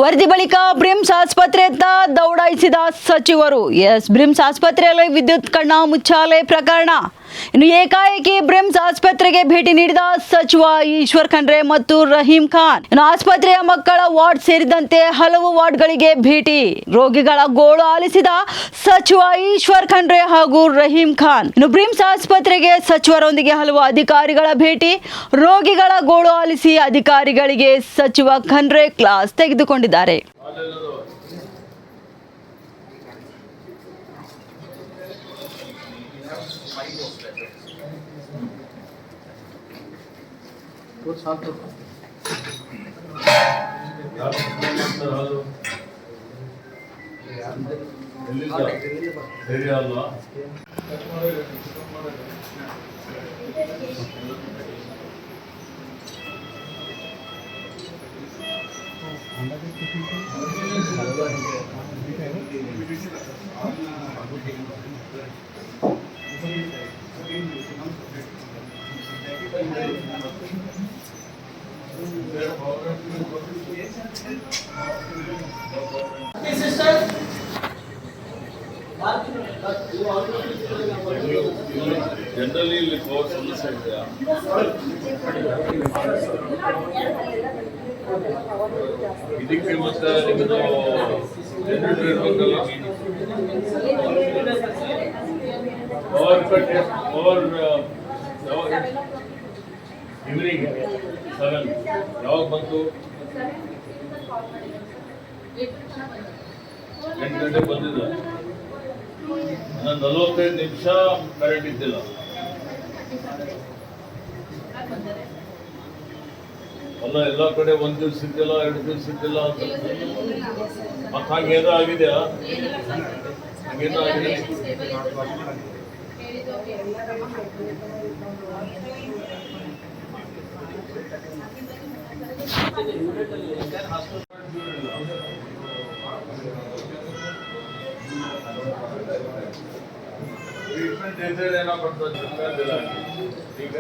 ವರದಿ ಬಳಿಕ ಬ್ರಿಮ್ಸ್ ಆಸ್ಪತ್ರೆಯತ್ತ ದೌಡಾಯಿಸಿದ ಸಚಿವರು. ಬ್ರಿಮ್ಸ್ ಆಸ್ಪತ್ರೆಯಲ್ಲಿ ವಿದ್ಯುತ್ ಕಣ್ಣ ಮುಚ್ಚಾಲೆ ಪ್ರಕರಣ. ಇನ್ನು ಏಕಾಏಕಿ ಬ್ರಿಮ್ಸ್ ಆಸ್ಪತ್ರೆಗೆ ಭೇಟಿ ನೀಡಿದ ಸಚಿವ ಈಶ್ವರ್ ಖಂಡ್ರೆ ಮತ್ತು ರಹೀಂ ಖಾನ್. ಇನ್ನು ಆಸ್ಪತ್ರೆಯ ಮಕ್ಕಳ ವಾರ್ಡ್ ಸೇರಿದಂತೆ ಹಲವು ವಾರ್ಡ್ಗಳಿಗೆ ಭೇಟಿ. ರೋಗಿಗಳ ಗೋಳು ಆಲಿಸಿದ ಸಚಿವ ಈಶ್ವರ್ ಖಂಡ್ರೆ ಹಾಗೂ ರಹೀಂ ಖಾನ್. ಇನ್ನು ಬ್ರಿಮ್ಸ್ ಆಸ್ಪತ್ರೆಗೆ ಸಚಿವರೊಂದಿಗೆ ಹಲವು ಅಧಿಕಾರಿಗಳ ಭೇಟಿ. ರೋಗಿಗಳ ಗೋಳು ಆಲಿಸಿ ಅಧಿಕಾರಿಗಳಿಗೆ ಸಚಿವ ಖಂಡ್ರೆ ಕ್ಲಾಸ್ ತೆಗೆದುಕೊಂಡಿದ್ದಾರೆ. ಜನರಲಿ ಇಲ್ಲಿ ಪವರ್ ಸಮಸ್ಯೆ ಇದೆಯಾ? ಇದಕ್ಕೆ ಮತ್ತೆ ನಿಮ್ಮದು ಜನರೇಟರ್ ಇರಬೇಕಲ್ಲ. ಪವರ್ ಕಟ್ ಪವರ್ ಈವ್ನಿಂಗ್ 7 ಯಾವಾಗ ಬಂತು? 8 ಗಂಟೆಗೆ ಬಂದಿಲ್ಲ. 45 ನಿಮಿಷ ಕರೆಂಟ್ ಇದ್ದಿಲ್ಲ. ಅಲ್ಲ, ಎಲ್ಲ ಕಡೆ 1 ದಿವಸ ಇದ್ದಿಲ್ಲ, 2 ದಿವಸ ಇದ್ದಿಲ್ಲ ಅಂತ. ಮತ್ತೆ ಹಂಗೇನೋ ಆಗಿದೆಯಾ? ಹಂಗೇನೋ ಆಗಿದೆ? ಟ್ರೀಟ್ಮೆಂಟ್ ಇದ್ರೆ ಏನೋ ಬರ್ತದೆ, ಸಿಗ್ತಾಯಿಲ್ಲ. ಈಗ